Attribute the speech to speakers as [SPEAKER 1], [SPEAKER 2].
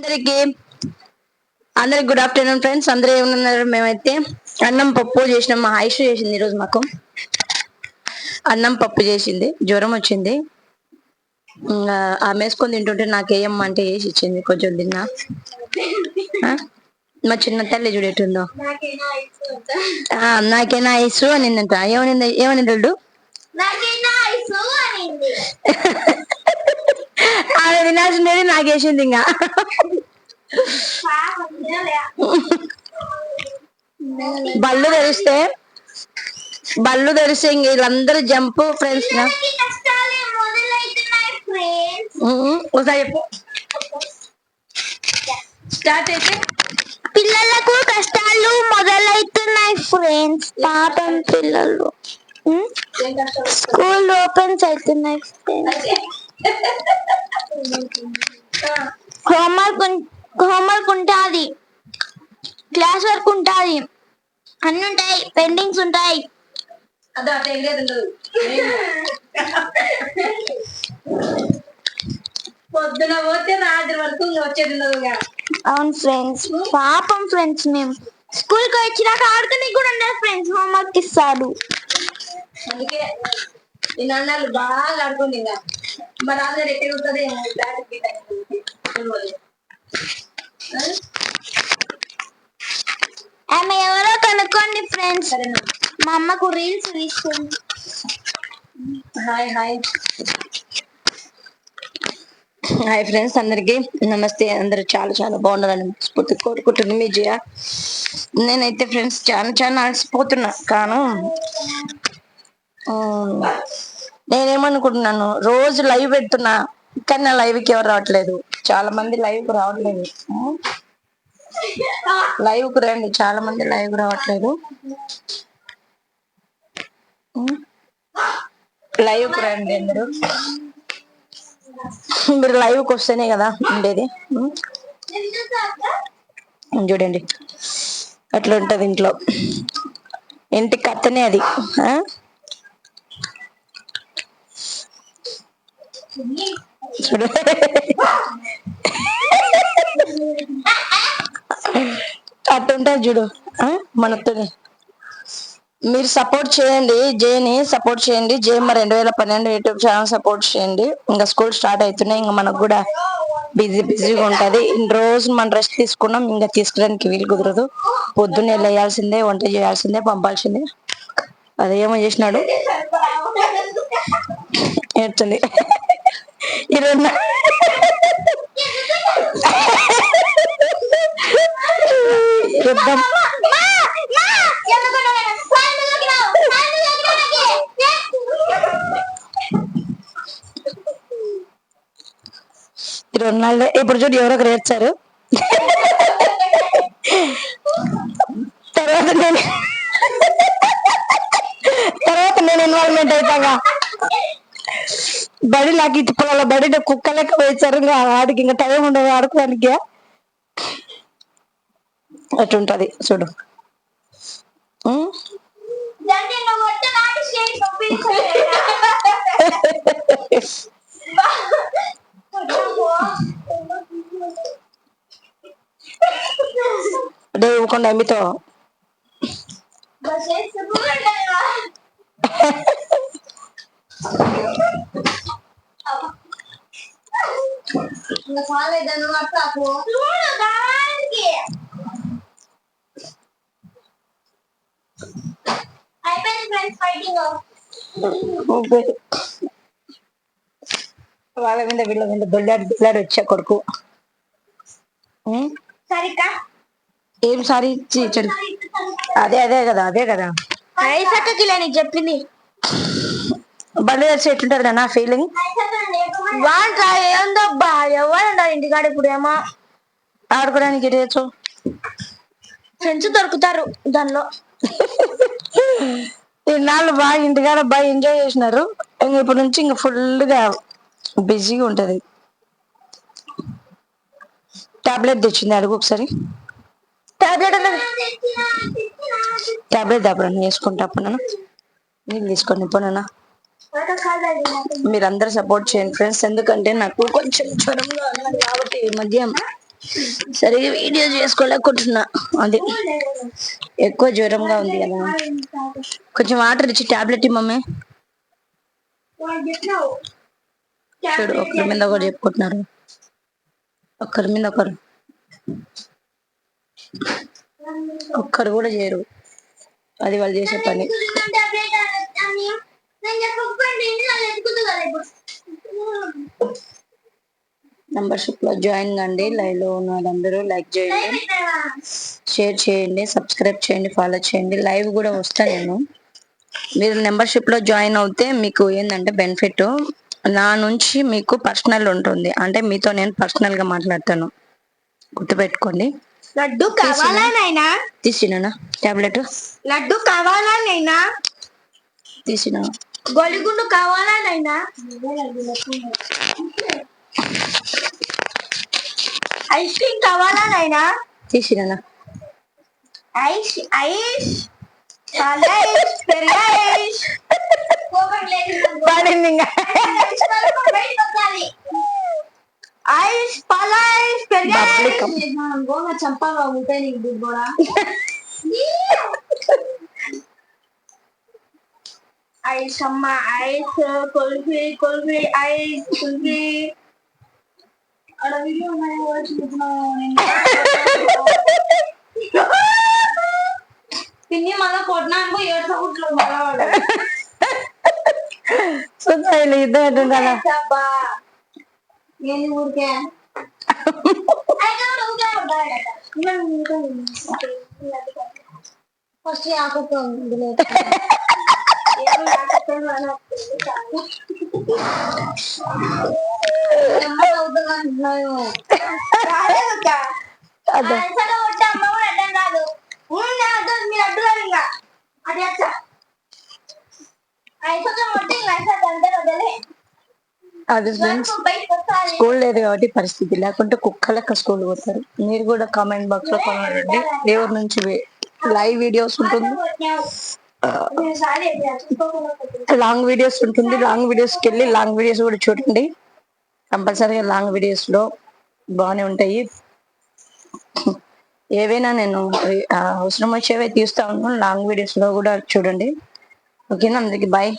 [SPEAKER 1] అందరికి అందరికి good afternoon friends. అందరూ ఏమన్నారు? మేమైతే అన్నం పప్పు చేసినాం. మా ఆయుష్ చేసింది ఈరోజు. మాకు అన్నం పప్పు చేసింది. జ్వరం వచ్చింది, ఆమె వేసుకొని తింటుంటే నాకేయమ్మ అంటే వేసి ఇచ్చింది. కొంచెం తిన్నా. మా చిన్న తల్లి చూడేటుందో. నాకైనా ఐసు అనిందంట. ఏమనింది? ఆమె తినాల్సిందేది నాకేసింది. ఇంకా బళ్ళు తెరిస్తే ఇంక వీళ్ళందరూ జంప్ ఫ్రెండ్స్. ఒకసారి చెప్పు. స్టార్ట్ అయితే
[SPEAKER 2] పిల్లలకు కష్టాలు మొదలవుతున్నాయి ఫ్రెండ్స్. పాపం పిల్లలు స్కూల్ ఓపెన్స్ అవుతున్నాయి. హోంవర్క్ ఉంటుంది, క్లాస్ వర్క్ ఉంటుంది, అన్ని ఉంటాయి, పెండింగ్స్ ఉంటాయి.
[SPEAKER 1] పొద్దున పోతే రాత్రి వరకు వచ్చేది.
[SPEAKER 2] అవును ఫ్రెండ్స్, పాపం ఫ్రెండ్స్. మేము స్కూల్ కి వచ్చినాక ఆడుకుని కూడా ఉండదు ఫ్రెండ్స్. హోంవర్క్ ఇస్తారు.
[SPEAKER 1] అందుకే ఈ నాన్నలు బాగా ఆడుకోండి. ఇంకా మా రాజు ఎక్కడ ఉంటుంది.
[SPEAKER 2] ఆమె ఎవరో కనుక్కోండి ఫ్రెండ్స్. మా అమ్మకు రీల్స్ తీసుకోండి.
[SPEAKER 1] హాయ్ హాయ్ హాయ్ ఫ్రెండ్స్, అందరికి నమస్తే. అందరు చాలా చాలా బాగున్నారని స్ఫూర్తి కోరుకుంటుంది మీ జయ. నేనైతే ఫ్రెండ్స్ చాలా అలసిపోతున్నా. కాను నేనేమనుకుంటున్నాను, రోజు లైవ్ పెడుతున్నా కానీ నా లైవ్కి ఎవరు రావట్లేదు. చాలా మంది లైవ్కి రావట్లేదు. లైవ్కి రండి, చాలా మంది లైవ్ రావట్లేదు. లైవ్కి రండి అందరూ. మీరు లైవ్కి వస్తేనే కదా ఉండేది. చూడండి అట్లా ఉంటది ఇంట్లో. ఇంటికి కత్తనే అది. చూడు అట్టుంటది చూడు మనతో. మీరు సపోర్ట్ చేయండి, జేని సపోర్ట్ చేయండి. జేమ 2012 యూట్యూబ్ ఛానల్ సపోర్ట్ చేయండి. ఇంకా స్కూల్ స్టార్ట్ అవుతున్నాయి. ఇంకా మనకు కూడా బిజీగా ఉంటది. ఇన్ని రోజు మనం రెస్ట్ తీసుకున్నాం, ఇంకా తీసుకోవడానికి వీలు కుదరదు. పొద్దున్నే లేయాల్సిందే, వంట చేయాల్సిందే, పంపాల్సిందే. అదేమో చేసినాడు ఏడ్చండి. ఈరోజు యుద్ధం. రొనాల్డో ఇప్పుడు చూడు ఎవరొకరు ఏడ్చారు. తర్వాత నేను ఇన్వాల్వ్మెంట్ అయిపోగా బడి నాకు ఇటు పొలాల బడి కుక్క లెక్క వేశారు. ఇంకా ఆడికి ఇంకా టైం ఉండదు ఆడుకోవడానికి. అటుంటది చూడు. అదే ఇవ్వకుండా అమ్మితో వాళ్ళ మీద వీళ్ళ మీద దొల్లాడు వచ్చా కొడుకు. ఏం సారీ చెడు. అదే కదా
[SPEAKER 2] నీకు చెప్పింది.
[SPEAKER 1] బండి తెచ్చి ఎట్లుంటది నా ఫీలింగ్.
[SPEAKER 2] ఏందబ్బా ఎవరు ఇంటికాడ ఇప్పుడు ఏమో
[SPEAKER 1] ఆడుకోవడానికి తెచ్చు.
[SPEAKER 2] ఫ్రెండ్స్ దొరుకుతారు దానిలో.
[SPEAKER 1] ఇన్నాళ్ళు బాగా ఇంటికాడ బాగా ఎంజాయ్ చేసినారు. ఇంక ఇప్పటి నుంచి ఇంక ఫుల్ గా బిజీగా ఉంటది. టాబ్లెట్ తెచ్చింది, అడుగు ఒకసారి. టాబ్లెట్ దాపడని వేసుకుంటా. అప్పుడు నీళ్ళు తీసుకొని పోనా. మీరందరూ సపోర్ట్ చేయండి ఫ్రెండ్స్. ఎందుకంటే నాకు కొంచెం జ్వరంగా ఉన్నది కాబట్టి ఈ మధ్య సరిగా వీడియో చేసుకోలేకుంటున్నా, అది ఎక్కువ జ్వరంగా ఉంది కదా. కొంచెం వాటర్ ఇచ్చి టాబ్లెట్ మమ్మీ. చూడు ఒకరి మీద ఒకరు చెప్పుకుంటున్నారు, ఒకరి మీద ఒకరు, ఒక్కరు కూడా చేయరు, అది వాళ్ళు చేసే పని. మెంబర్షిప్ లో జాయిన్ కండి. లైవ్ లో ఉన్న వాళ్ళందరూ లైక్ చేయండి, షేర్ చేయండి, సబ్స్క్రైబ్ చేయండి, ఫాలో చేయండి. లైవ్ కూడా వస్తా నేను. మీరు మెంబర్షిప్ లో జాయిన్ అవుతే మీకు ఏంటంటే బెనిఫిట్, నా నుంచి మీకు పర్సనల్ ఉంటుంది, అంటే మీతో నేను పర్సనల్ గా మాట్లాడతాను, గుర్తుపెట్టుకోండి.
[SPEAKER 2] లడ్డు కావాలా నైనా?
[SPEAKER 1] తీసినా టాబ్లెట్.
[SPEAKER 2] లడ్డు కావాలా నైనా?
[SPEAKER 1] తీసిన.
[SPEAKER 2] గొలిగుండు కావాలా నైనా? ఐస్ క్రీమ్ కావాలా నైనా?
[SPEAKER 1] తీసినా.
[SPEAKER 2] ఐస్ ఐస్ ఐస్ పెరుగైస్ ఐస్ పలైస్ పెరుగైస్ గోంగ చంపాగా ఉంటే నీకు కూడా. ఐస్ అమ్మ ఐస్ కుల్ఫీ కుల్ఫీ ఐస్ కుల్ఫీ. అక్కడ వీడియో పిన్ని మళ్ళా కొట్టినాక ఏడ్చుకుంటున్నాడు మళ్ళా. ఏంది ఊరికే ఫస్ట్ ఆకుతో
[SPEAKER 1] అది స్కూల్ లేదు కాబట్టి పరిస్థితి, లేకుంటే కుక్క లెక్క స్కూల్ పోతారు. మీరు కూడా కామెంట్ బాక్స్ లో కామెంట్ చేయండి. దేవుడి నుంచి లైవ్ వీడియోస్ ఉంటుంది, లాంగ్ వీడియోస్ ఉంటుంది. లాంగ్ వీడియోస్కి వెళ్ళి లాంగ్ వీడియోస్ కూడా చూడండి. కంపల్సరీగా లాంగ్ వీడియోస్ లో బాగానే ఉంటాయి. ఏవైనా నేను అవసరం వచ్చేవే తీస్తా ఉన్నాను, లాంగ్ వీడియోస్ లో కూడా చూడండి. ఓకేనా, అందరికి బాయ్.